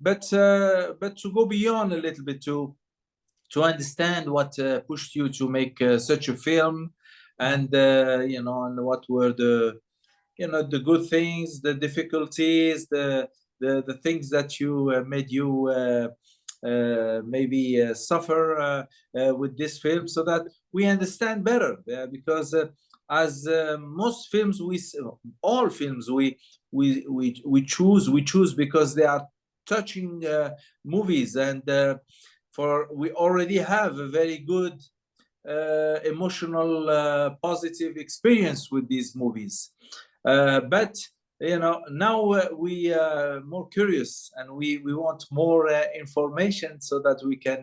but to go beyond a little bit, to understand what pushed you to make such a film, and you know, and what were the, you know, the good things, the difficulties, the things that you made you maybe suffer with this film, so that we understand better. Because as most films, all films we choose because they are touching movies, and for we already have a very good emotional positive experience with these movies. But you know, now we are more curious, and we want more information, so that we can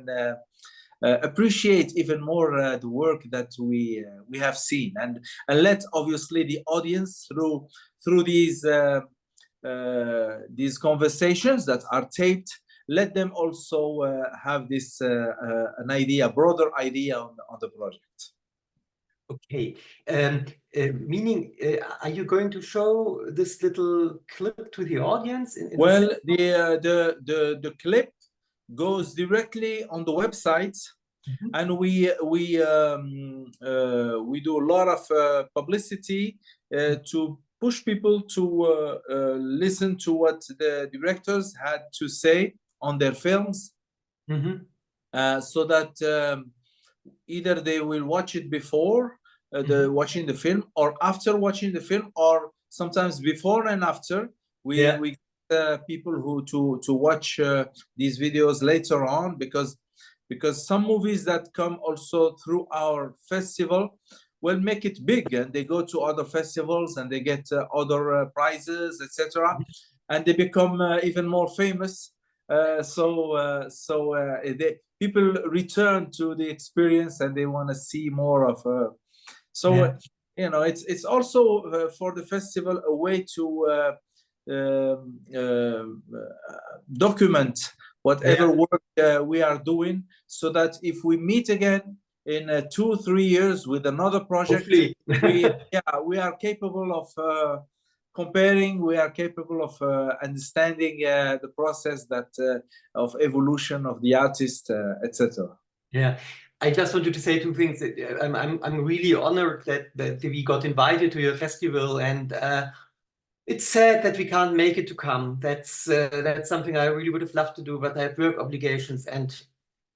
appreciate even more the work that we have seen, and let obviously the audience through these conversations that are taped, let them also have this an idea, broader idea on the project. Okay, meaning, are you going to show this little clip to the audience? Well, the clip goes directly on the website, and we do a lot of publicity to push people to listen to what the directors had to say on their films, so that either they will watch it before watching the film, or after watching the film, or sometimes before and after. We get people who to watch these videos later on, because some movies that come also through our festival will make it big, and they go to other festivals, and they get other prizes, etc., and they become even more famous. People return to the experience, and they want to see more of you know, it's also for the festival a way to document whatever work we are doing, so that if we meet again in 2-3 years with another project, we are capable of comparing, we are capable of understanding the process of evolution of the artist, etc. Yeah, I just wanted to say two things. I'm really honored that we got invited to your festival, and it's sad that we can't make it to come. That's something I really would have loved to do, but I have work obligations, and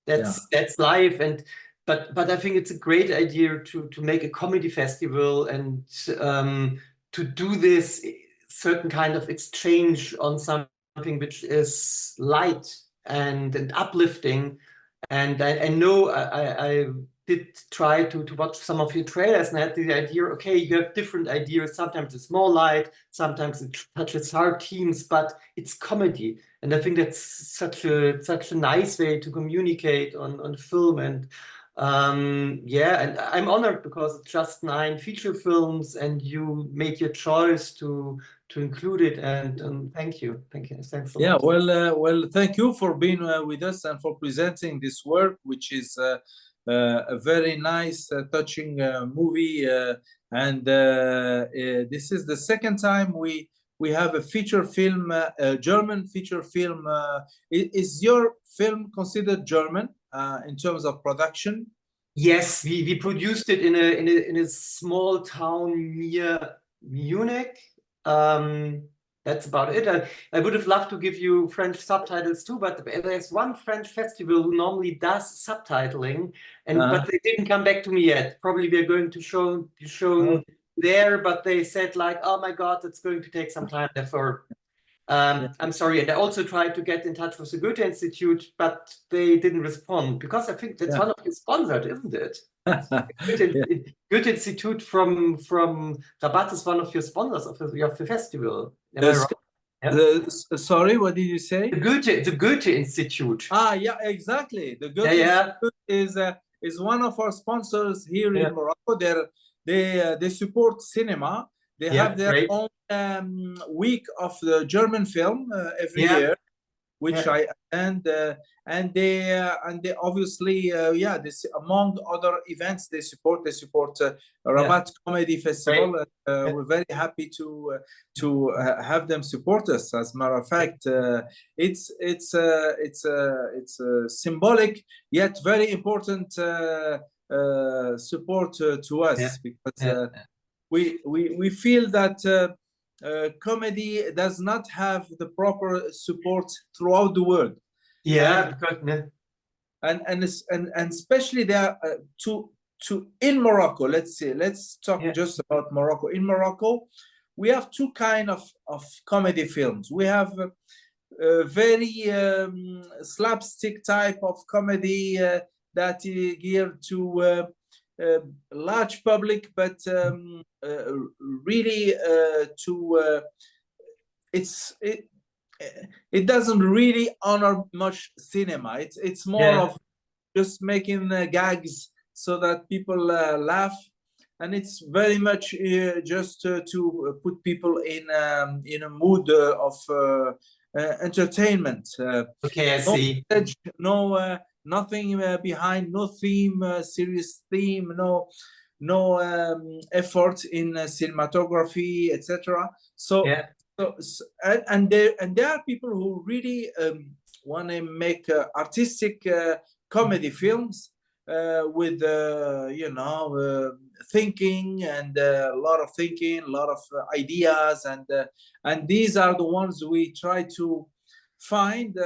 that's life. And but I think it's a great idea to make a comedy festival, and to do this certain kind of exchange on something which is light and uplifting. And I know I did try to watch some of your trailers, and I had the idea, okay, you have different ideas. Sometimes it's more light, sometimes it touches hard themes, but it's comedy. And I think that's such a nice way to communicate on film. And yeah, and I'm honored because it's just 9 feature films, and you made your choice to include it. And thank you, thanks so much. Well, thank you for being with us and for presenting this work, which is a very nice, touching movie. And this is the second time we have a feature film, a German feature film. Is your film considered German in terms of production? Yes, we produced it in a small town near Munich. That's about it. I would have loved to give you French subtitles too, but there's one French festival who normally does subtitling, but they didn't come back to me yet. Probably we're going to show there, but they said like, oh my God, it's going to take some time. Therefore, I'm sorry. And I also tried to get in touch with the Goethe Institute, but they didn't respond, because I think that's one of your sponsors, isn't it? Goethe Institute from Rabat is one of your sponsors of the festival. Am I right? Sorry, what did you say? The Goethe Institute. Yeah, exactly. The Goethe Institute is one of our sponsors here in Morocco. They support cinema. They have their own week of the German film every year. which I attend, and they obviously this among other events they support Rabat-Comedy Festival. We're very happy to have them support us. As a matter of fact, it's a symbolic yet very important support to us, because we feel that comedy does not have the proper support throughout the world. And especially there in Morocco. Let's talk just about Morocco. In Morocco, we have two kind of comedy films. We have a very slapstick type of comedy that is geared to large public, but really it doesn't really honor much cinema. It's more of just making gags so that people laugh, and it's very much just to put people in a mood of entertainment. I see. Nothing behind, no theme, serious theme, no effort in cinematography, etc. And there are people who really want to make artistic comedy films with thinking, and a lot of thinking, a lot of ideas, and these are the ones we try to find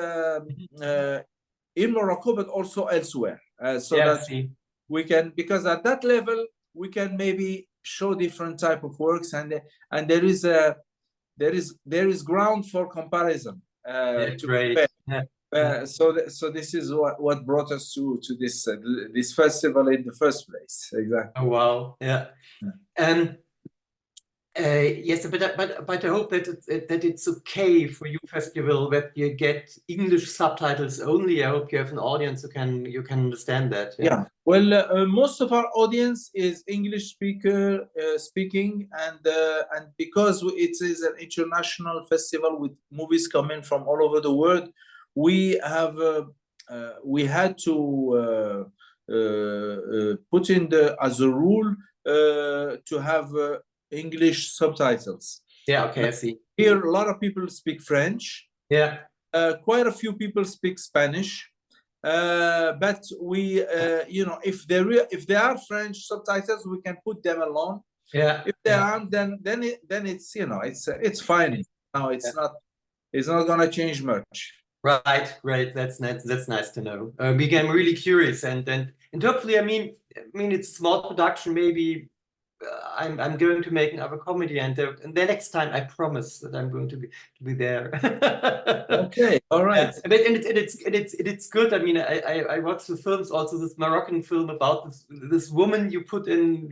in Morocco, but also elsewhere, so that we can, because at that level we can maybe show different type of works, and there is ground for comparison. So this is what brought us to this festival in the first place. Exactly. Oh wow! Yes, but I hope that it's okay for you festival that you get English subtitles only. I hope you have an audience who can understand that. Well, most of our audience is English speaking, and because it is an international festival with movies coming from all over the world, we had to put in as a rule to have English subtitles. I see. Here, a lot of people speak French. Quite a few people speak Spanish. But we, if there are French subtitles, we can put them alone. If there aren't, then it's it's fine. No, it's not gonna change much. Right. That's nice to know. I'm really curious, and hopefully, I mean, it's a small production. Maybe I'm going to make another comedy, and the next time I promise that I'm going to be there. Okay, all right. And it's good. I mean, I watched the films, also this Moroccan film about this woman you put in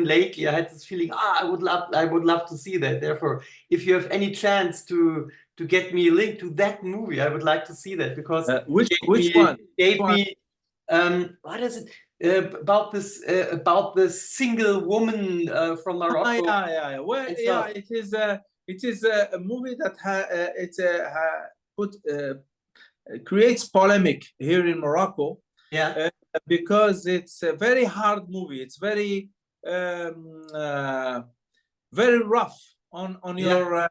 lately. I had this feeling, I would love to see that. Therefore, if you have any chance to get me a link to that movie, I would like to see that, because which one? What is it? About this single woman from Morocco. Well, it is a movie that creates polemic here in Morocco. Because it's a very hard movie. It's very very rough on your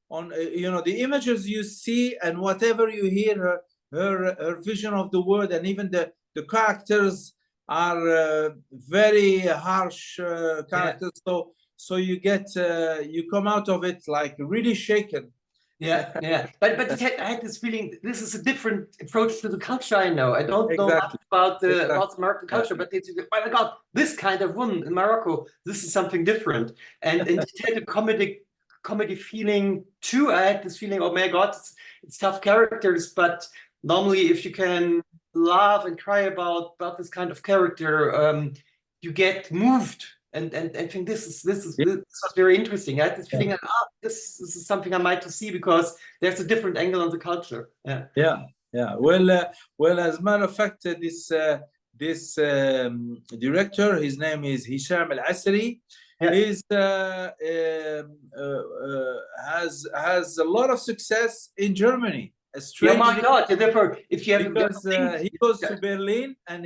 the images you see, and whatever you hear, her vision of the world, and even the characters are very harsh characters. So you come out of it like really shaken. But I had this feeling this is a different approach to the culture. I know I don't know much about the Moroccan culture, but it's, oh my God, this kind of woman in Morocco, this is something different, and it had a comedy feeling too. I had this feeling, oh my God, it's tough characters, but normally if you can laugh and cry about this kind of character, you get moved, and I think this was very interesting. I had this feeling that this is something I might to see, because there's a different angle on the culture. Well, as a matter of fact, this director, his name is Hisham Al Asri, has a lot of success in Germany. a Yeah, strange my God. Therefore, if you have because he goes to Berlin and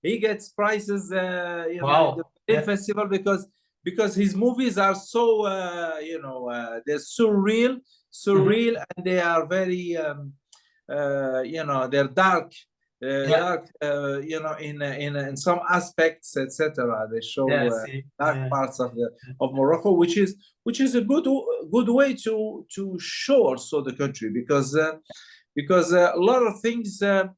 he gets prizes, you know, in the Berlin festival because his movies are so you know, they're surreal, and they are very you know, they're dark. Dark, you know, in some aspects, etc. They show dark parts of Morocco, which is a good way to show also the country, because a lot of things they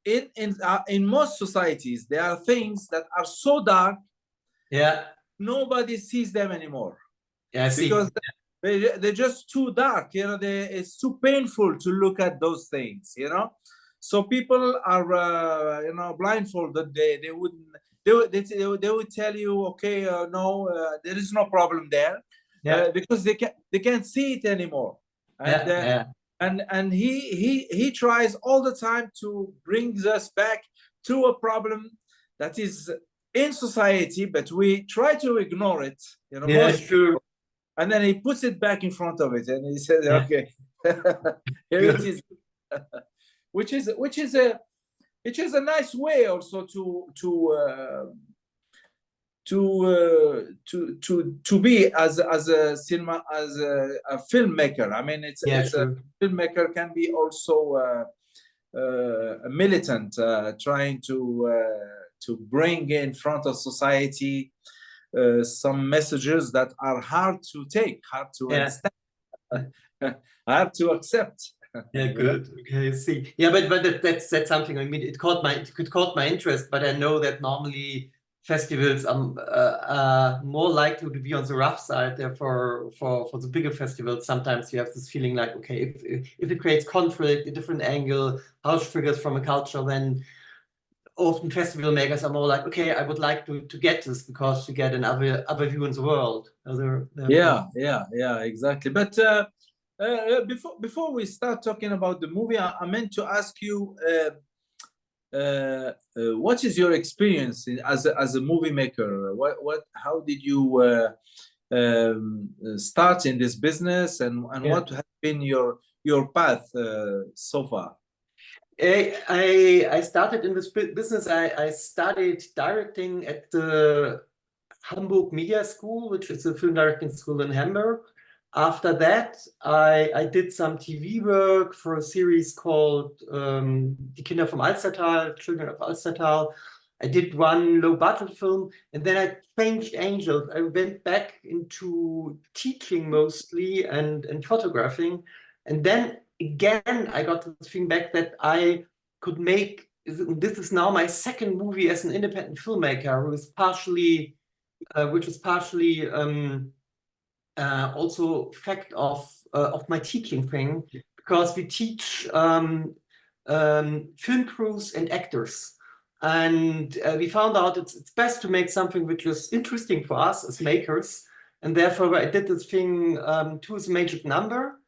in most societies there are things that are so dark, nobody sees them anymore. Because they're just too dark, you know. It's too painful to look at those things, you know. So people are you know, blindfolded. They would tell you, okay, no, there is no problem there, because they can't see it anymore. And he tries all the time to bring us back to a problem that is in society, but we try to ignore it, you know. Sure. And then he puts it back in front of it, and he says, okay, here it is. which is a nice way also to be as a filmmaker. I mean, it's a filmmaker can be also a militant, trying to bring in front of society some messages that are hard to take, hard to understand, hard to accept. Good. Okay, see. But that's something. I mean, it caught my interest, but I know that normally festivals are more likely to be on the rough side. Therefore, for the bigger festivals, sometimes you have this feeling like, okay, if it creates conflict, a different angle, house figures from a culture, then often festival makers are more like, okay, I would like to get this because to get another view in the world. Exactly. But before we start talking about the movie, I meant to ask you, what is your experience as a movie maker? How did you start in this business, and what has been your path so far? I started in this business. I studied directing at the Hamburg Media School, which is a film directing school in Hamburg. After that, I did some TV work for a series called Die Kinder vom Alstertal, Children of Alstertal. I did one low-budget film, and then I changed angles. I went back into teaching mostly and photographing, and then again I got the thing back that I could make. This is now my second movie as an independent filmmaker, which is partially also fact of my teaching thing, because we teach film crews and actors, and we found out it's best to make something which is interesting for us as makers, and therefore I did this thing, Two is a Magic Number,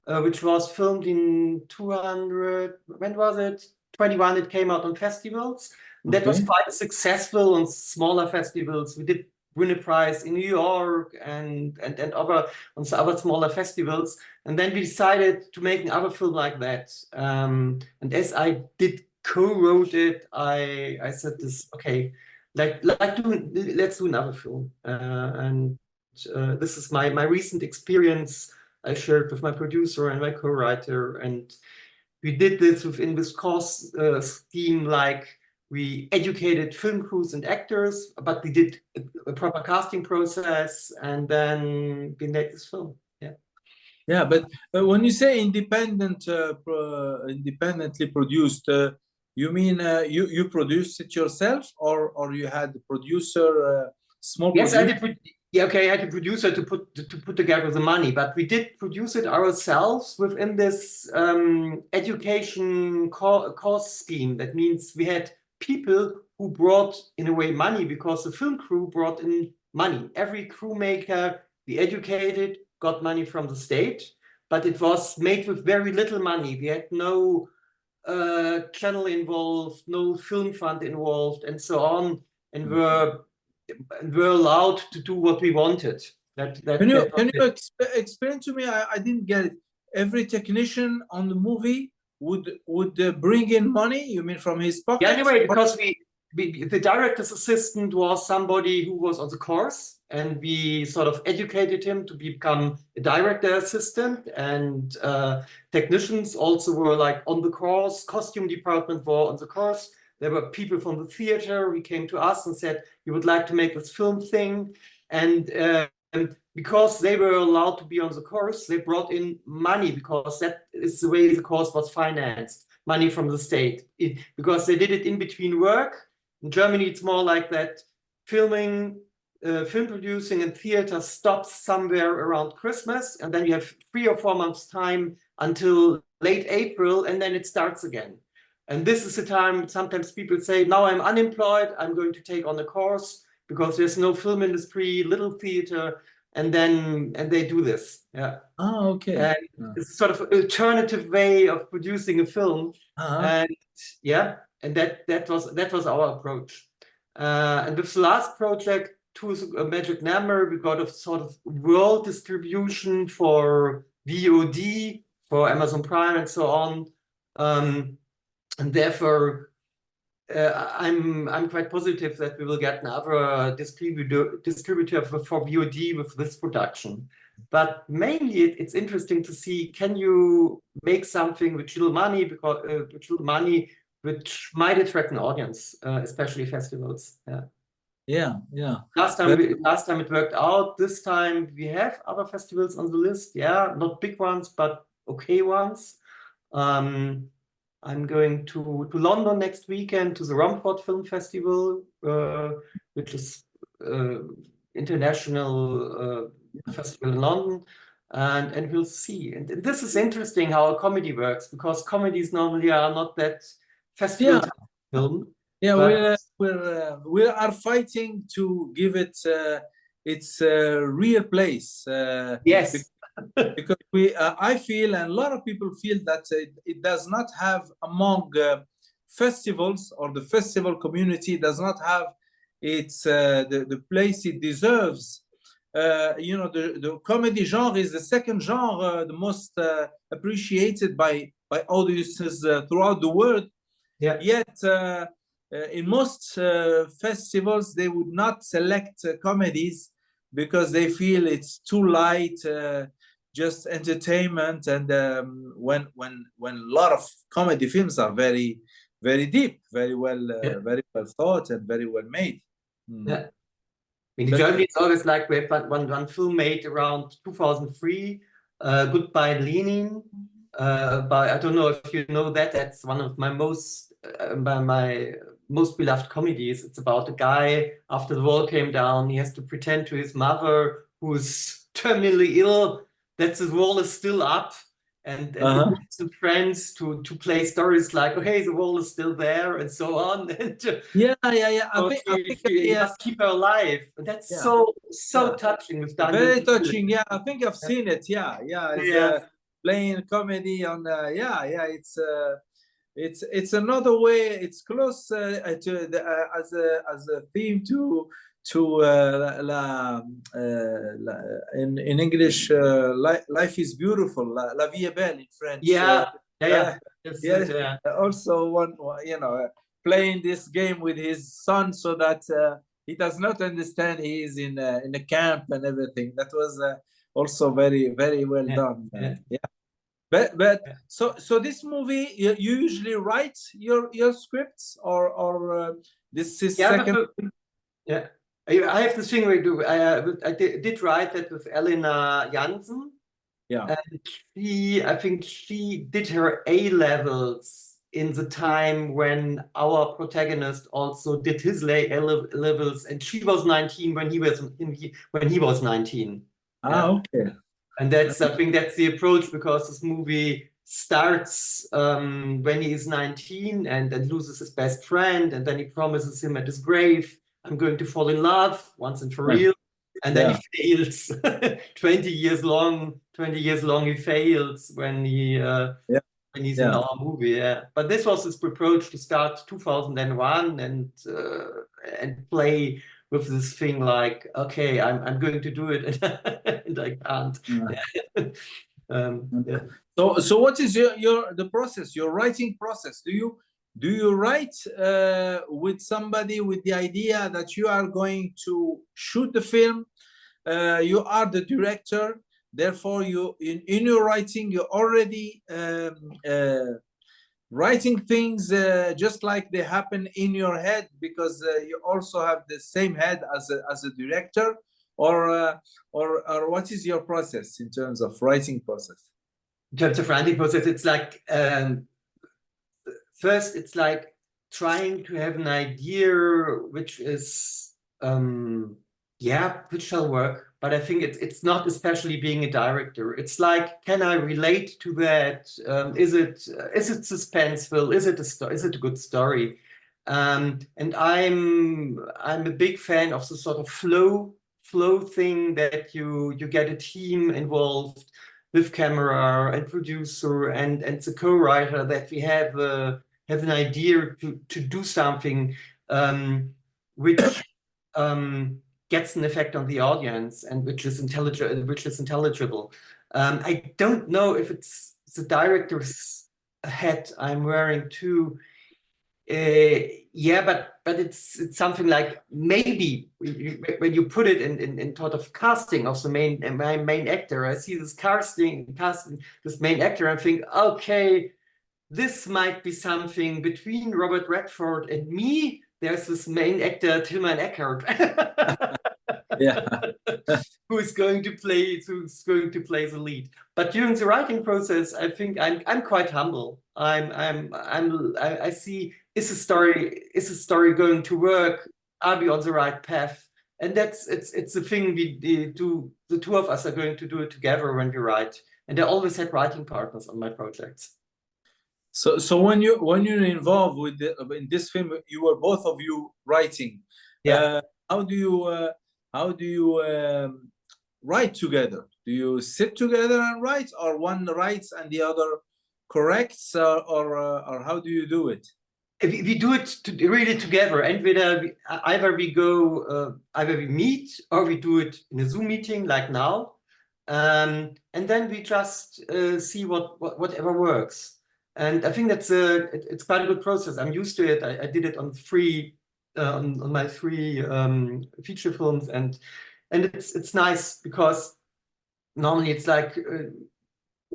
which was filmed in 200, when was it? 21, it came out on festivals. That was quite successful on smaller festivals. We did win a prize in New York and on some other smaller festivals. And then we decided to make another film like that. And as I did co-wrote it, I said this, okay, let's do another film. This is my recent experience I shared with my producer and my co-writer. And we did this within this course scheme, like we educated film crews and actors, but we did a proper casting process, and then we made this film. But when you say independently produced, you mean you produced it yourself, or you had a producer, small producer? Yes, I did. I had a producer to put together the money, but we did produce it ourselves within this education course scheme. That means we had people who brought, in a way, money, because the film crew brought in money. Every crew maker we educated got money from the state, but it was made with very little money. We had no channel involved, no film fund involved, and so on, and were allowed to do what we wanted. Can you explain to me? I didn't get it. every technician on the movie would bring in money? You mean from his pocket? Yeah, anyway, because the director's assistant was somebody who was on the course, and we sort of educated him to become a director assistant, and technicians also were like on the course, costume department were on the course. There were people from the theater who came to us and said, "You would like to make this film thing," and because they were allowed to be on the course, they brought in money, because that is the way the course was financed, money from the state. Because they did it in between work. In Germany, it's more like that. Filming, film producing and theater stops somewhere around Christmas, and then you have 3 or 4 months time until late April, and then it starts again. And this is the time sometimes people say, now I'm unemployed, I'm going to take on a course because there's no film industry, little theater, and they do this. Yeah. Oh, okay. And it's sort of an alternative way of producing a film. And yeah, and that was our approach. And with the last project, To a Magic Number, we got a sort of world distribution for VOD, for Amazon Prime and so on. And therefore, I'm quite positive that we will get another distributor for VOD with this production. But mainly, it's interesting to see, can you make something with little money, because which might attract an audience, especially festivals. Yeah. Last time it worked out. This time we have other festivals on the list. Yeah, not big ones, but okay ones. I'm going to London next weekend to the Romford Film Festival, which is international festival in London, and we'll see. And this is interesting how a comedy works, because comedies normally are not that festival type of film. Yeah, we are fighting to give it its real place. Yes. Because I feel, and a lot of people feel, that it does not have among festivals, or the festival community does not have its the place it deserves. The comedy genre is the second genre, the most appreciated by audiences throughout the world. Yeah. Yet in most festivals, they would not select comedies because they feel it's too light, just entertainment. And when a lot of comedy films are very, very deep, very well thought, and very well made. Yeah. In Germany, it's always like we have one film made around 2003, Goodbye Lenin. I don't know if you know that. That's one of my most beloved comedies. It's about a guy, after the wall came down, he has to pretend to his mother, who's terminally ill, that the wall is still up, and some friends to play stories like, okay, the wall is still there, and so on. And I think he must keep her alive. And that's so touching with Daniel. Very touching. Yeah, I think I've seen it. Yeah. Playing comedy on. It's another way. It's close as a theme to in English, life is beautiful, la vie est belle in French. Yes. Also, playing this game with his son, so that he does not understand he is in a camp and everything. That was also very, very well done. But so this movie, you usually write your scripts, or this is second? I have this thing we do. I did write that with Elena Jansen. Yeah. And I think she did her A-levels in the time when our protagonist also did his A-levels, and she was 19 when he was 19. Okay. And I think that's the approach, because this movie starts when he is 19 and then loses his best friend, and then he promises him at his grave, I'm going to fall in love once and for real. And then he fails. 20 years long he fails when he when he's in our movie. But this was his approach to start 2001 and play with this thing like, okay, I'm going to do it, and I can't. Yeah. So what is the process, your writing process? Do you write with somebody with the idea that you are going to shoot the film? You are the director, therefore you in your writing you already writing things just like they happen in your head, because you also have the same head as a director, or what is your process in terms of writing process? In terms of writing process, it's like first it's like trying to have an idea which is yeah, which shall work. But I think it's not especially being a director. It's like, can I relate to that? Is it suspenseful? Is it a good story? And I'm a big fan of the sort of flow thing, that you get a team involved with camera and producer and the co-writer, that we have an idea to do something which gets an effect on the audience and which is intelligible. I don't know if it's the director's hat I'm wearing too. Yeah, but it's something like, maybe when you put it in sort of casting of the main actor, I see this casting this main actor, and think, okay, this might be something between Robert Redford and me. There's this main actor, Tilman Eckert, Yeah. who's going to play the lead. But during the writing process, I think I'm quite humble. I see, is the story going to work? Are we on the right path? And it's a thing we do. The two of us are going to do it together when we write. And I always had writing partners on my projects. So when you're involved with in this film, you were both of you writing. Yeah. How do you write together? Do you sit together and write, or one writes and the other corrects, or how do you do it? We do it really together, and either we meet, or we do it in a Zoom meeting like now, and then we just see whatever works. And I think it's quite a good process. I'm used to it. I did it on on my 3 feature films, and it's nice, because normally it's like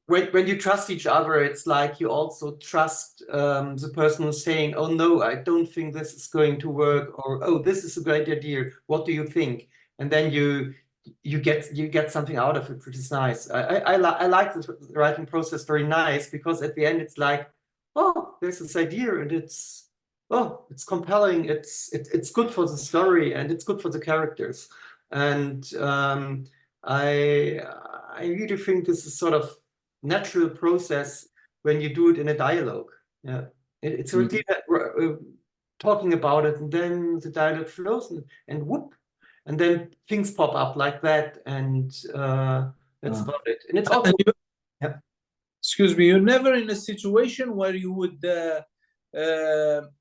when you trust each other, it's like you also trust the person who's saying, oh no, I don't think this is going to work, or oh, this is a great idea, what do you think? And then you get something out of it, which is nice. I like the writing process very nice, because at the end it's like, oh, there's this idea, and it's compelling, it's good for the story, and it's good for the characters. And I really think this is sort of natural process when you do it in a dialogue. Yeah, it's really talking about it, and then the dialogue flows, and whoop, and then things pop up like that, and that's about it. And it's also, yeah. Excuse me, you're never in a situation where you would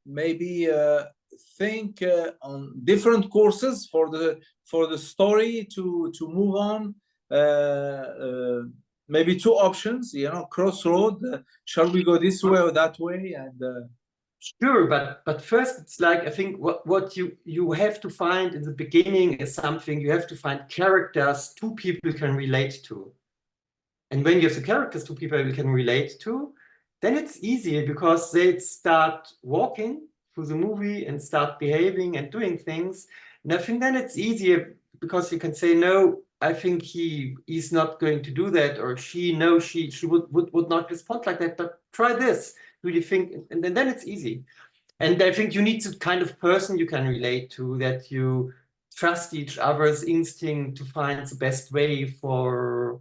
maybe think on different courses for the story to move on? Maybe 2 options, crossroad. Shall we go this way or that way? And sure, but first it's like, I think what you have to find in the beginning is something. You have to find characters 2 people can relate to. And when you have the characters 2 people can relate to, then it's easier, because they start walking through the movie and start behaving and doing things. And I think then it's easier, because you can say, no, I think he's not going to do that, or she would not respond like that, but try this. Do you think? And then it's easy. And I think you need the kind of person you can relate to, that you trust each other's instinct to find the best way for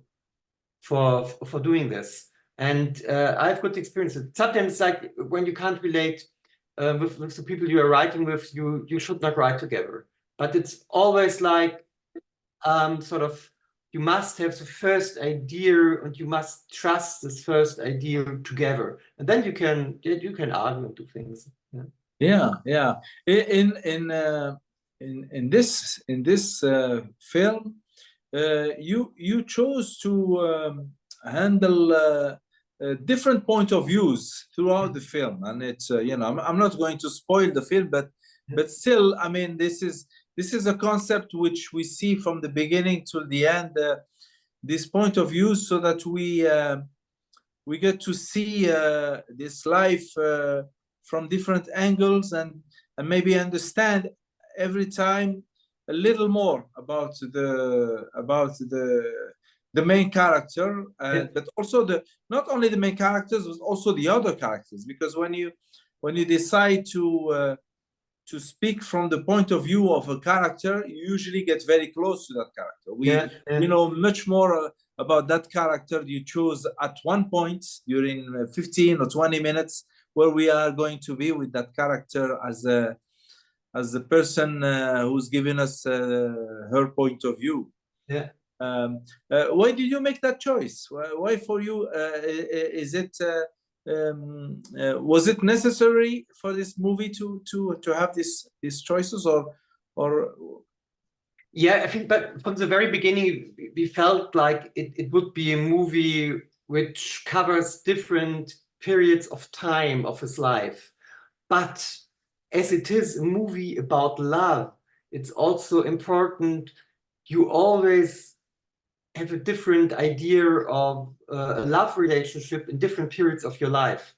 doing this. And I've got experiences. Sometimes, like when you can't relate with the people you are writing with, you should not write together. But it's always like sort of, you must have the first idea, and you must trust this first idea together, and then you can argue and do things. Yeah. In this film, you chose to handle different point of views throughout the film, and it's you know, I'm not going to spoil the film, but still, I mean, this is a concept which we see from the beginning till the end, this point of view, so that we get to see this life from different angles, and maybe understand every time a little more about the main character, but also not only the main characters, but also the other characters, because when you decide to speak from the point of view of a character, you usually get very close to that character. We know much more about that character you choose at one point during 15 or 20 minutes, where we are going to be with that character as the person who's giving us her point of view. Why did you make that choice? Why for you is it was it necessary for this movie to have these choices, or yeah, I think, but from the very beginning we felt like it would be a movie which covers different periods of time of his life, but as it is a movie about love, it's also important you always have a different idea of a love relationship in different periods of your life.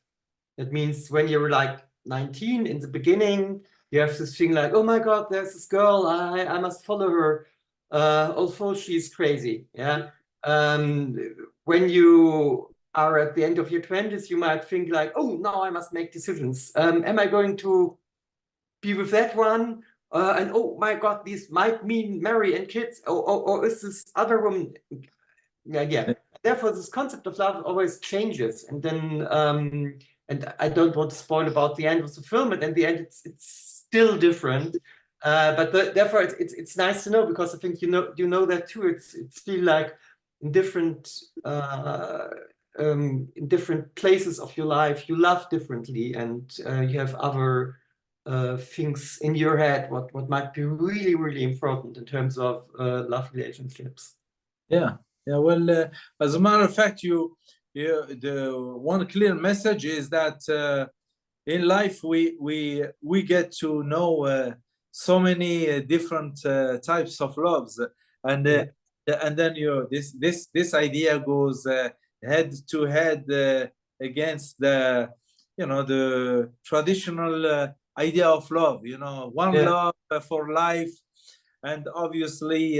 That means when you're like 19 in the beginning, you have this thing like, oh my God, there's this girl, I must follow her, although she's crazy. Yeah. When you are at the end of your 20s, you might think like, oh, now I must make decisions. Am I going to be with that one? And oh my God, these might mean marry and kids, or is this other woman? Yeah. Therefore, this concept of love always changes, and then and I don't want to spoil about the end of the film, but in the end, it's still different. But therefore, it's nice to know, because I think you know that too. It's still like in different places of your life, you love differently, and you have other things in your head what might be really, really important in terms of love relationships. Well, as a matter of fact, the one clear message is that in life we get to know so many different types of loves, and then this idea goes head to head against the traditional idea of love, one love for life, and obviously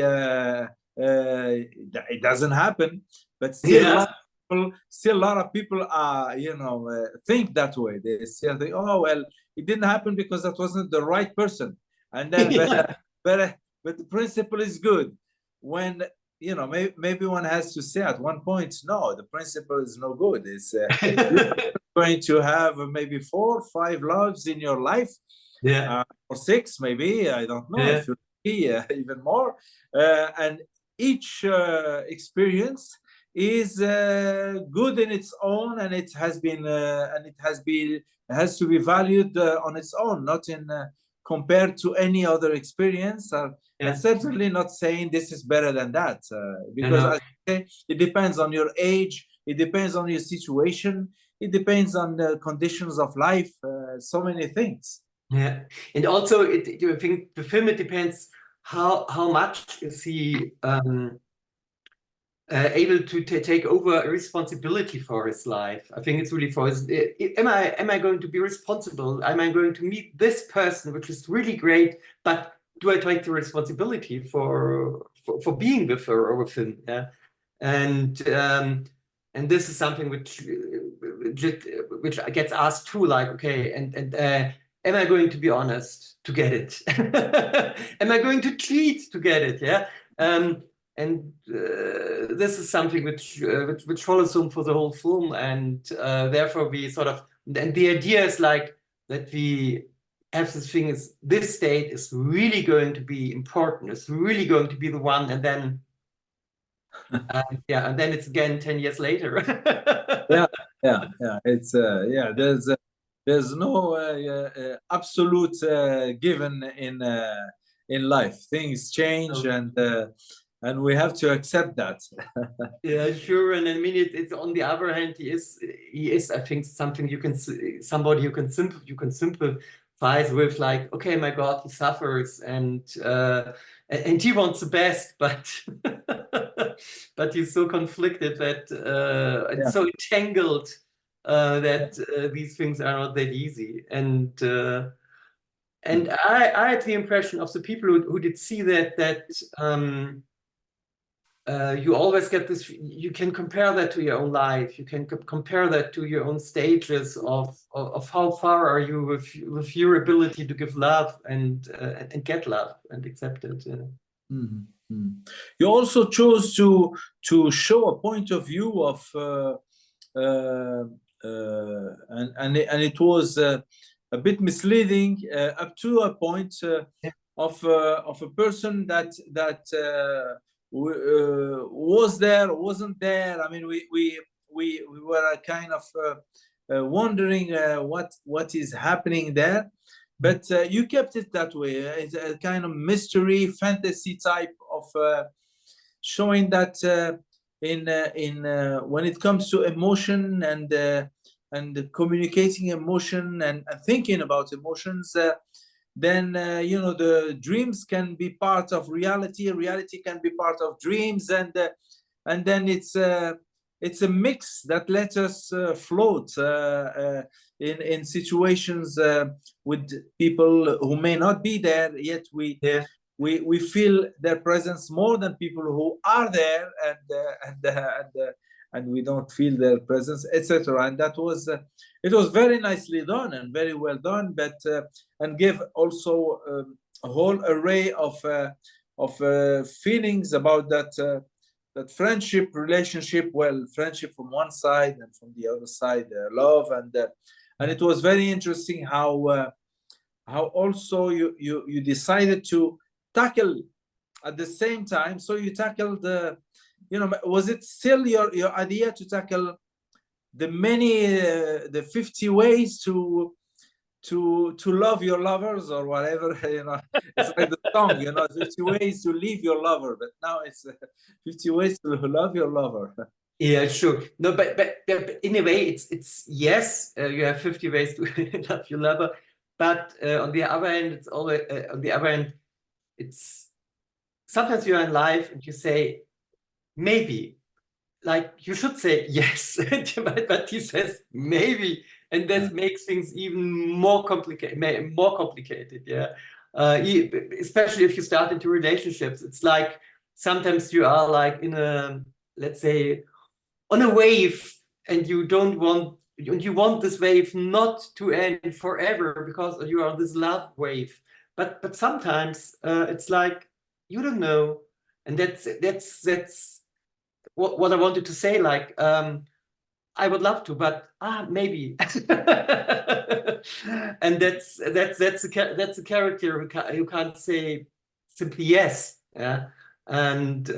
it doesn't happen, but still a lot of people think that way. They still think, oh well, it didn't happen because that wasn't the right person, and then but the principle is good. When maybe one has to say at one point, no, the principle is no good. It's going to have maybe 4 or 5 loves in your life, or 6 maybe, I don't know, if you even more, and each experience is good in its own, and it has to be valued on its own, not in compared to any other experience, and certainly not saying this is better than that, because as I say, it depends on your age, it depends on your situation, it depends on the conditions of life, so many things. And also I think the film, it depends how much is he able to take over a responsibility for his life. I think it's really for his, am I going to be responsible? Am I going to meet this person, which is really great, but do I take the responsibility for being with her or with him? And this is something which gets asked too, like, okay, and am I going to be honest to get it? Am I going to cheat to get it? And this is something which follows him for the whole film, and therefore we sort of, and the idea is like that we have this thing, is this date is really going to be important, it's really going to be the one, and then and then it's again 10 years later. It's there's no absolute given in life. Things change, and and we have to accept that. Yeah, sure. And I mean, it's on the other hand, he is, I think, something somebody you can sympathize with, like, okay, my God, he suffers, and he wants the best, but but he's so conflicted that and so entangled that these things are not that easy. And I had the impression of the people who did see that you always get this, you can compare that to your own life, you can compare that to your own stages of how far are you with your ability to give love and get love and accept it. You also chose to show a point of view of and it was a bit misleading up to a point of a person that was there or wasn't there. I mean, we were kind of wondering what is happening there, but you kept it that way. It's a kind of mystery fantasy type of showing that when it comes to emotion and communicating emotion and thinking about emotions, then you know, the dreams can be part of reality, reality can be part of dreams, and then it's a mix that lets us float in situations with people who may not be there, yet we feel their presence more than people who are there, and we don't feel their presence, etc. And that was it was very nicely done and very well done, but and gave also a whole array of feelings about that friendship relationship. Well, friendship from one side, and from the other side love, and it was very interesting how also you decided to tackle at the same time. So you tackled you know, was it still your idea to tackle the 50 ways to love your lovers, or whatever, you know? It's like the song, you know, 50 ways to leave your lover, but now it's 50 ways to love your lover. Yeah, sure. No, but in a way, it's yes, you have 50 ways to love your lover, but on the other hand, it's always on the other hand, it's sometimes you're in life and you say maybe, like you should say yes, but he says maybe, and that makes things even more complicated. Yeah, especially if you start into relationships, it's like sometimes you are like in a, let's say, on a wave, and you want this wave not to end forever because you are on this love wave. But sometimes it's like you don't know, and that's what I wanted to say. Like I would love to, but maybe. And that's a character who can't say simply yes. Yeah, and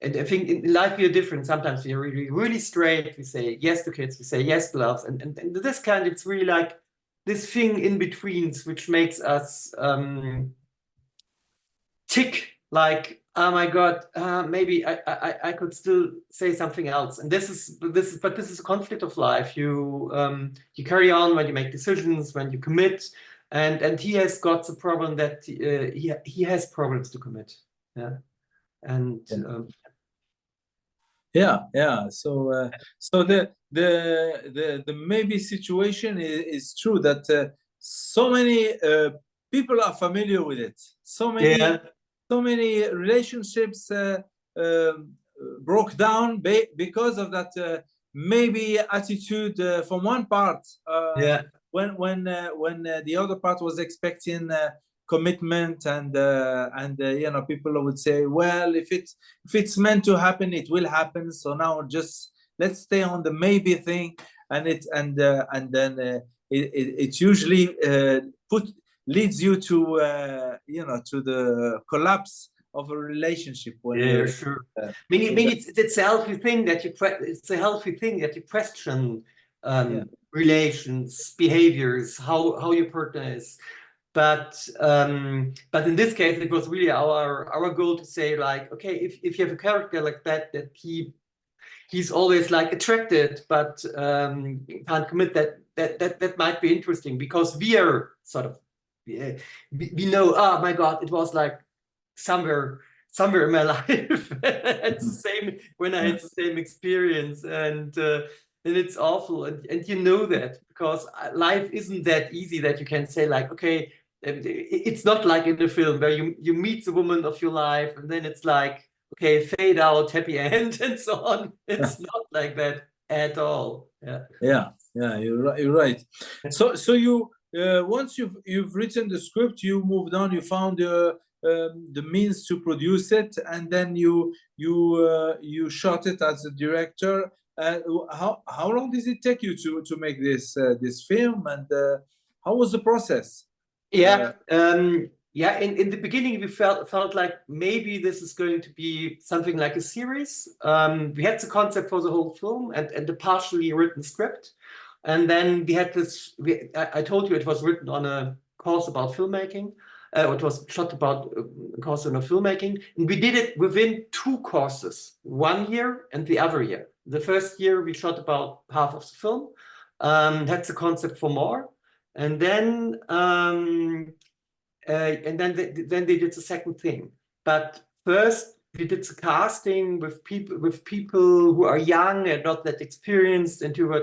I think in life we are different. Sometimes we are really straight. We say yes to kids. We say yes to love, and this kind, it's really like this thing in betweens, which makes us tick. Like, oh my God, maybe I could still say something else. And this is a conflict of life. You carry on when you make decisions, when you commit, and he has got the problem that he has problems to commit. Yeah, and so so the maybe situation is true that so many people are familiar with it. So many relationships broke down because of that maybe attitude from one part. When the other part was expecting commitment, and you know, people would say, well, if it's meant to happen, it will happen. So now just let's stay on the maybe thing, and then it usually leads you to you know, to the collapse of a relationship. Sure. I mean, it's a healthy thing that you question relations, behaviors, how your partner is. but in this case, it was really our goal to say, like, okay, if you have a character like that he's always like attracted, but can't commit, that might be interesting, because we are sort of we know, oh my God, it was like somewhere in my life at the same, when I had the same experience, and it's awful, and you know that, because life isn't that easy that you can say, like, okay, it's not like in the film where you meet the woman of your life and then it's like, okay, fade out, happy end, and so on. It's not like that at all. Yeah, you're right. So you once you've written the script, you moved on, you found the means to produce it, and then you shot it as a director. How long does it take you to make this film, and how was the process? Yeah, in the beginning, we felt like maybe this is going to be something like a series. We had the concept for the whole film and the partially written script. And then we had this, I told you it was written on a course about filmmaking. It was shot about a course on filmmaking. And we did it within 2 courses, 1 year and the other year. The first year, we shot about half of the film, had the concept for more. And then they did the second thing. But first we did the casting with people who are young and not that experienced, and who were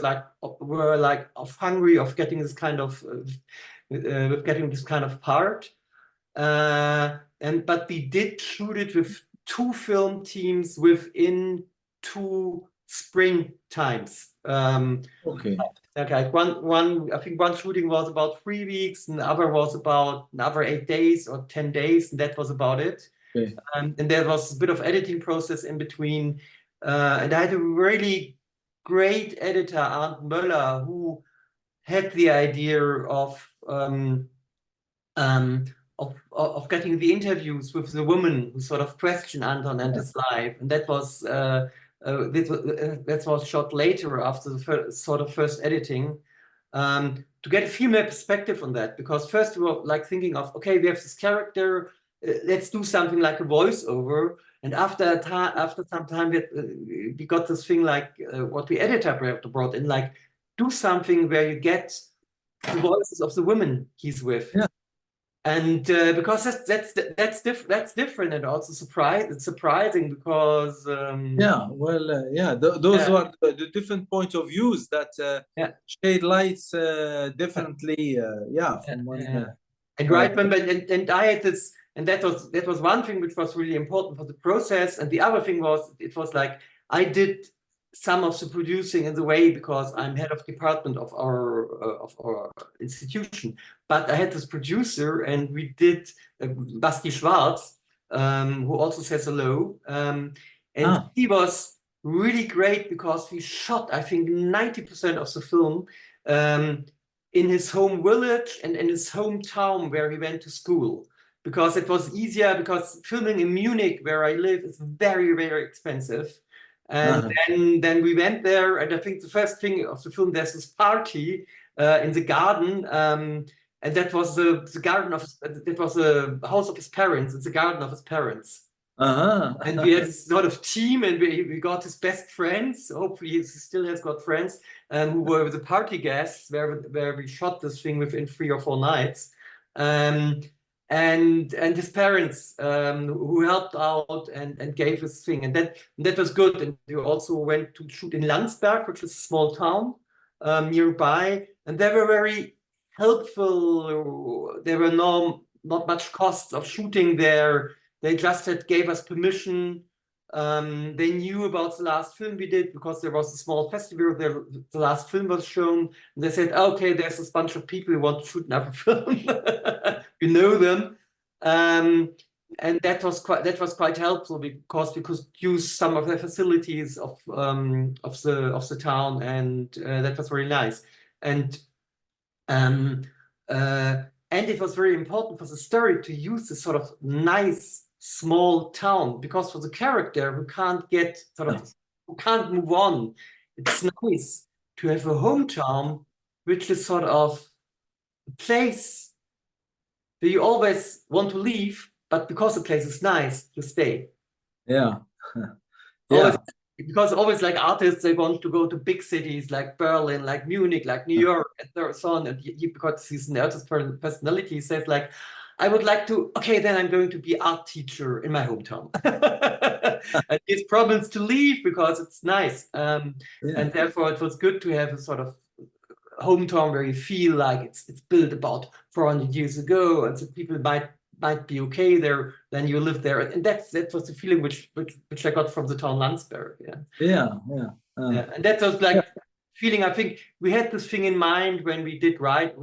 like hungry of getting this kind of part. But we did shoot it with 2 film teams within 2 spring times. Okay. Okay, I think one shooting was about 3 weeks, and the other was about another 8 days or 10 days, and that was about it. Okay. And there was a bit of editing process in between. And I had a really great editor, Anton Möller, who had the idea of getting the interviews with the woman who sort of questioned Anton and his life, and that was shot later after the first editing, to get a female perspective on that. Because first we were like thinking of, okay, we have this character, let's do something like a voiceover. And after some time, we got this thing like what the editor brought in, like, do something where you get the voices of the women he's with. Yeah. And because that's different, and also surprising, because those are the different point of views that shade lights differently. From one. And right, and I had this, and that was one thing which was really important for the process. And the other thing was, it was like I did some of the producing in the way, because I'm head of department of our institution. But I had this producer, and we did Basti Schwarz, who also says hello. He was really great, because we shot, I think, 90% of the film in his home village and in his hometown where he went to school, because it was easier, because filming in Munich, where I live, is very, very expensive. And then we went there, and I think the first thing of the film, there's this party in the garden, and that was the garden of, that was the house of his parents. It's the garden of his parents. And we had this sort of team, and we got his best friends. Hopefully he still has got friends, who were the party guests, where we shot this thing within 3 or 4 nights. And his parents, who helped out and gave us thing, and that was good. And we also went to shoot in Landsberg, which is a small town nearby, and they were very helpful. There were not much costs of shooting there. They just gave us permission. They knew about the last film we did, because there was a small festival there. The last film was shown, and they said, okay, there's this bunch of people who want to shoot another film. We know them. And that was quite helpful, because we could use some of the facilities of the town, and that was very nice. And it was very important for the story to use this sort of nice small town, because for the character who can't who can't move on, it's nice to have a hometown which is sort of a place you always want to leave, but because the place is nice, you stay. Yeah. Always, because always like artists, they want to go to big cities like Berlin, like Munich, like New York, and so on. And because he's an artist personality, he says like, I would like to, okay, then I'm going to be art teacher in my hometown. And he has problems to leave because it's nice. And therefore it was good to have a sort of hometown where you feel like it's built about 400 years ago, and so people might be okay there, then you live there. And that was the feeling which I got from the town Landsberg. And that was like feeling, I think we had this thing in mind when we did write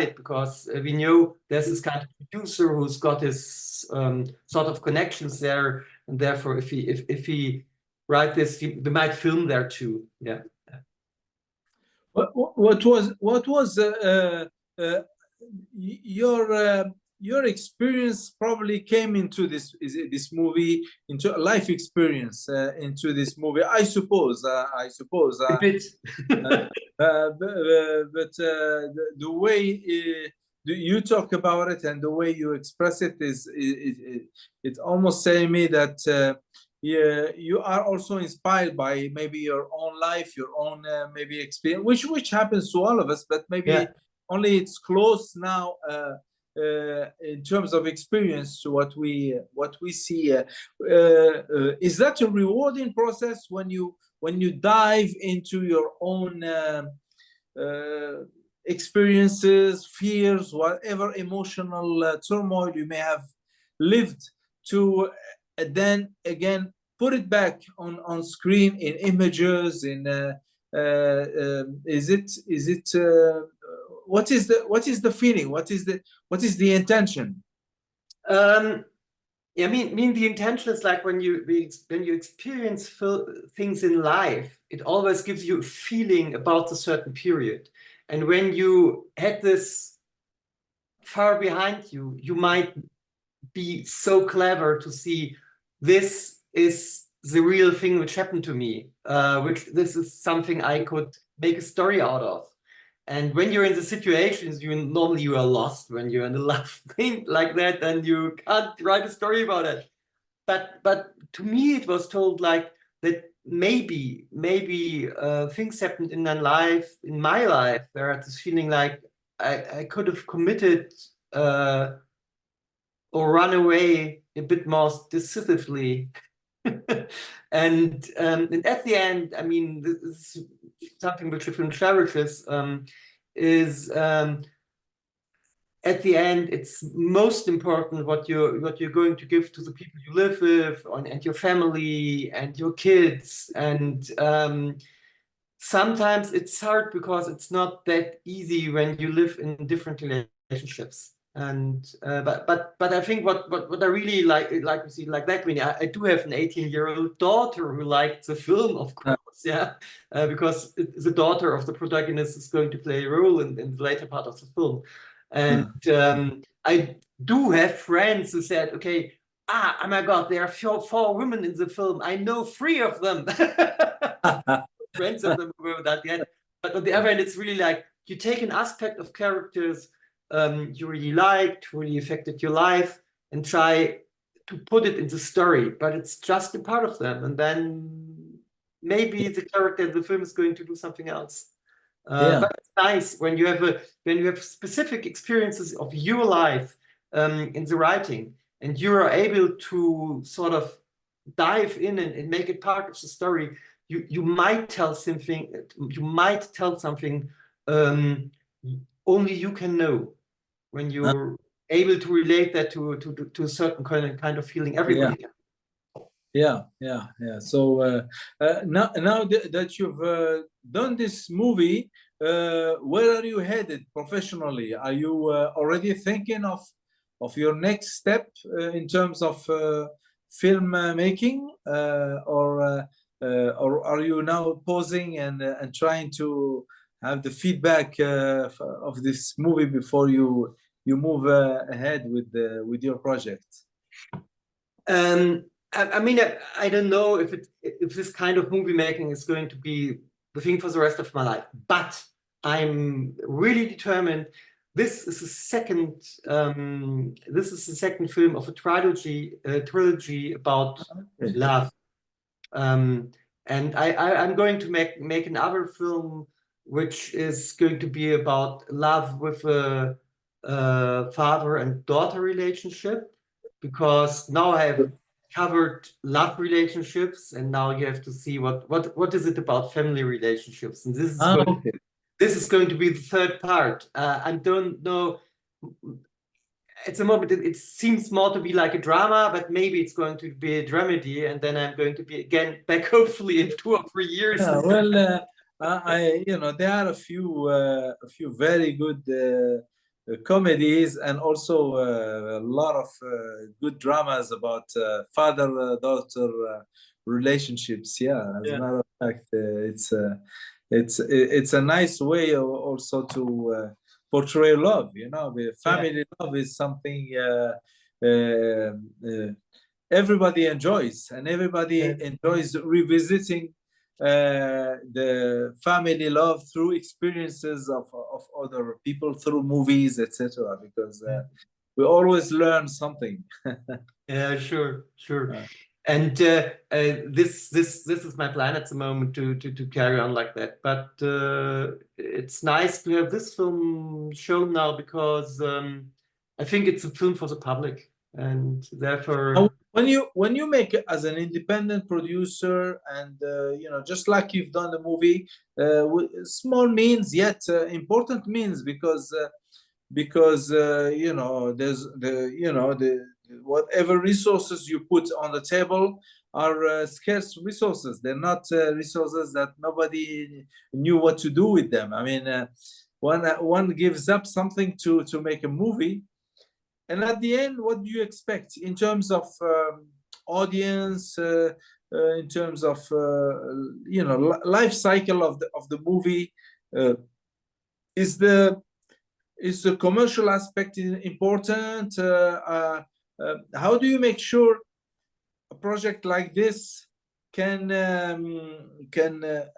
it, because we know there's this kind of producer who's got his sort of connections there, and therefore if he write this, we might film there too. What was your experience probably came into this movie, into a life experience into this movie, I suppose. A bit. But the way you talk about it and the way you express it it's almost saying me that you are also inspired by maybe your own life, your own maybe experience, which happens to all of us, but maybe only it's close now in terms of experience to what we see. Is that a rewarding process when you dive into your own experiences, fears, whatever emotional turmoil you may have lived, to then again put it back on screen in images, in is it what is the feeling, what is the intention? I mean the intention is like when you experience things in life, it always gives you a feeling about a certain period. And when you had this far behind you, you might be so clever to see this is the real thing which happened to me, which this is something I could make a story out of. And when you're in the situations, normally you are lost when you're in a love thing like that, and you can't write a story about it. But to me, it was told like that maybe things happened in my life, where I had this feeling like I could have committed or run away a bit more decisively. And at the end, I mean, this is something which the cherishes, is at the end, it's most important what you're going to give to the people you live with, and your family and your kids. And sometimes it's hard because it's not that easy when you live in different relationships. And but I think what I really like to see like that, when I do have an 18-year-old daughter who liked the film, of course, because the daughter of the protagonist is going to play a role in the later part of the film. And I do have friends who said, okay, oh my God, there are four women in the film. I know 3 of them. Friends of them were that yet. But on the other hand, it's really like you take an aspect of characters you really liked, really affected your life, and try to put it in the story, but it's just a part of them. And then maybe the character in the film is going to do something else. But it's nice when you have specific experiences of your life in the writing, and you are able to sort of dive in and make it part of the story. You might tell something. You might tell something only you can know, when you're able to relate that to a certain kind of feeling everybody can. So now that you've done this movie, where are you headed professionally? Are you already thinking of your next step in terms of film making, or are you now pausing and trying to have the feedback of this movie before you move ahead with your project? I mean, I don't know if this kind of movie making is going to be the thing for the rest of my life, but I'm really determined this is the second film of a trilogy about love. And I'm going to make another film which is going to be about love with a father and daughter relationship, because now I have covered love relationships, and now you have to see what is it about family relationships, and this is this is going to be the third part. I don't know. At the moment, it seems more to be like a drama, but maybe it's going to be a dramedy, and then I'm going to be again back, hopefully in 2 or 3 years. Yeah, well, there are a few very good comedies, and also a lot of good dramas about father-daughter relationships. Yeah, as a matter of fact, it's a nice way also to portray love. The family love is something everybody enjoys, and everybody enjoys revisiting the family love through experiences of other people, through movies, etc. Because we always learn something. Yeah, sure. And this is my plan at the moment to carry on like that. But it's nice to have this film shown now, because I think it's a film for the public, and therefore. When you make it as an independent producer, and just like you've done the movie, small means, yet important means, because there's the whatever resources you put on the table are scarce resources. They're not resources that nobody knew what to do with them. I mean, one gives up something to make a movie. And at the end, what do you expect in terms of audience, in terms of life cycle of the movie? Is the commercial aspect important? How do you make sure a project like this can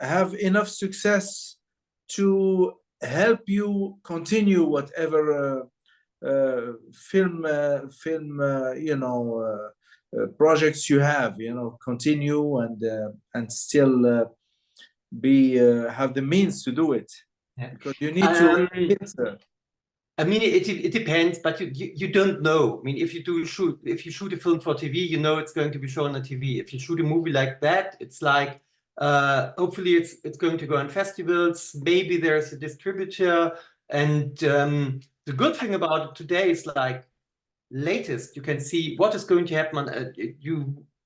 have enough success to help you continue whatever film projects you have, continue and still have the means to do it? Because you need to I mean, it depends, but you don't know. I mean, if you shoot a film for TV, it's going to be shown on TV. If you shoot a movie like that, it's like hopefully it's going to go on festivals. Maybe there's a distributor, and the good thing about it today is, like, latest you can see what is going to happen.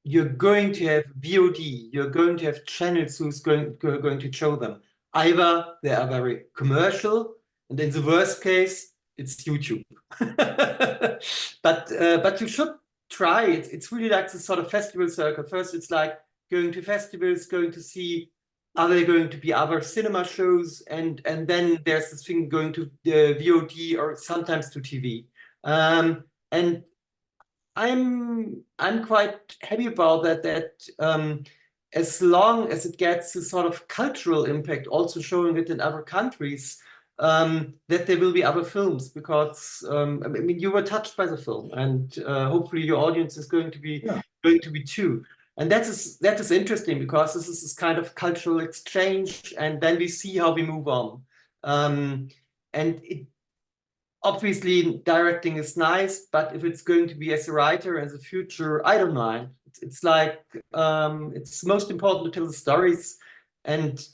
You're going to have VOD. You're going to have channels who's going to show them. Either they are very commercial, and in the worst case, it's YouTube. But you should try it. It's really like the sort of festival circle. First, it's like going to festivals, going to see, are there going to be other cinema shows, and then there's this thing going to VOD or sometimes to TV. And I'm quite happy about that. As long as it gets a sort of cultural impact, also showing it in other countries, that there will be other films, because I mean, you were touched by the film, and hopefully your audience is going to be too. And that is interesting, because this is this kind of cultural exchange, and then we see how we move on. And obviously directing is nice, but if it's going to be as a writer in the future, I don't mind. It's like it's most important to tell the stories, and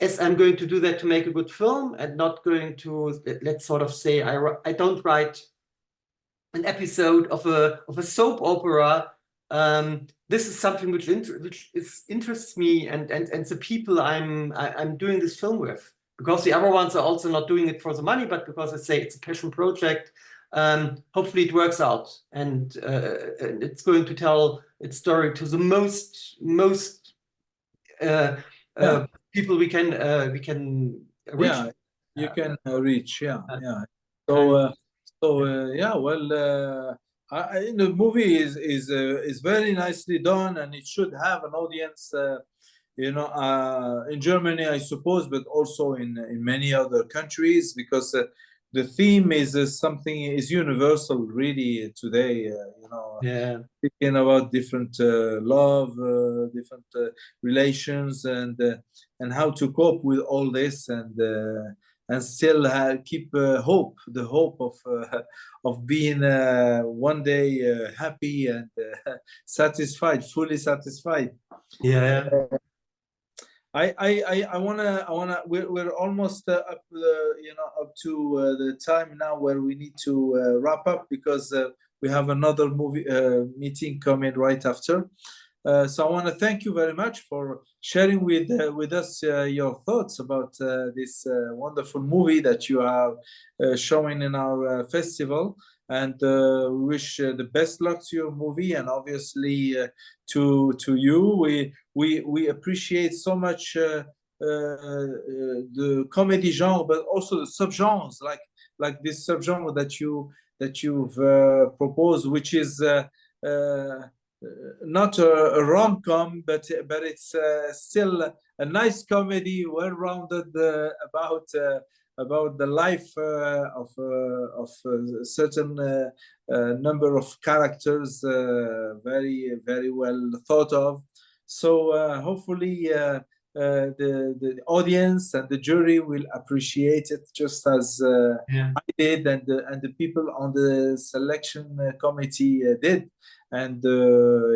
as I'm going to do that to make a good film, and not going to, let's sort of say, I don't write an episode of a soap opera. This is something which interests me and the people I'm doing this film with, because the other ones are also not doing it for the money, but because I say it's a passion project. Hopefully it works out, and it's going to tell its story to the most people we can reach. Yeah, you can reach. Yeah. Well, the movie is very nicely done, and it should have an audience. In Germany, I suppose, but also in many other countries, because the theme is something is universal really today. Yeah. Speaking about different love, different relations, and how to cope with all this, and still keep hope, the hope of being one day happy and satisfied, fully satisfied. Yeah. I wanna. We're almost up, up to the time now where we need to wrap up, because we have another movie meeting coming right after. So I want to thank you very much for sharing with us your thoughts about this wonderful movie that you are showing in our festival, and wish the best luck to your movie, and obviously to you. We appreciate so much the comedy genre, but also the subgenres, like this subgenre that you've proposed, which is not a rom-com, but it's still a nice comedy, well-rounded, about the life of a certain number of characters, very, very well thought of. So hopefully the audience and the jury will appreciate it just as I did, and the people on the selection committee did. And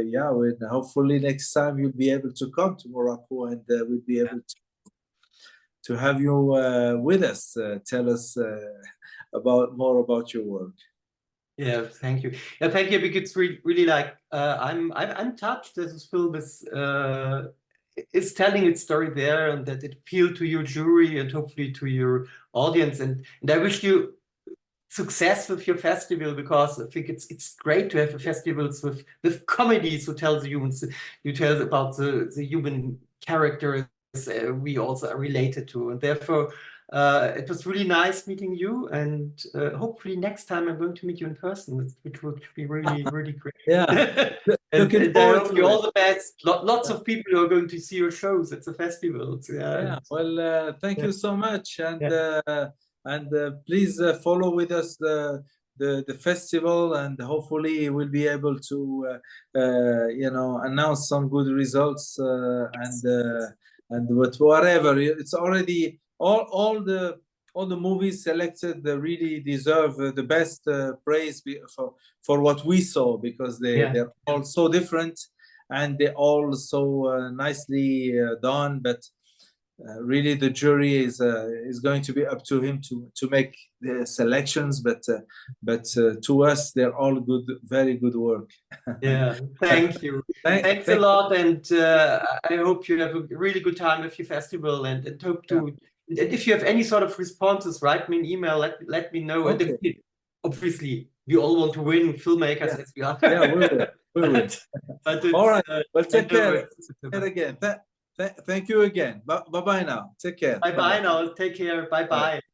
yeah, hopefully next time you'll be able to come to Morocco, and we'll be able to have you with us. Tell us more about your work. Yeah, thank you. Yeah, thank you. Because it's really like I'm touched that this film is telling its story there, and that it appealed to your jury and hopefully to your audience. And I wish you success with your festival, because I think it's great to have festivals with comedies who tells you tell about the human characters we also are related to, and therefore it was really nice meeting you, and hopefully next time I'm going to meet you in person, which would be really, really great. Yeah. and I hope you all the best. Lots of people who are going to see your shows at the festivals. Yeah. Well, thank you so much, and please follow with us the festival, and hopefully we'll be able to announce some good results, and whatever. It's already all the movies selected really deserve the best praise for what we saw, because they're all so different, and they're all so nicely done. But really, the jury is going to be up to him to make the selections. But to us, they're all good, very good work. Yeah, thank you. Thanks a lot, and I hope you have a really good time with your festival, and hope to. And if you have any sort of responses, write me an email. Let me know. Okay. And obviously, we all want to win, filmmakers as we are. Yeah, we will. But all right. Well, take care. Again. Thank you again. Bye bye now. Take care. Bye bye now. Take care. Bye bye.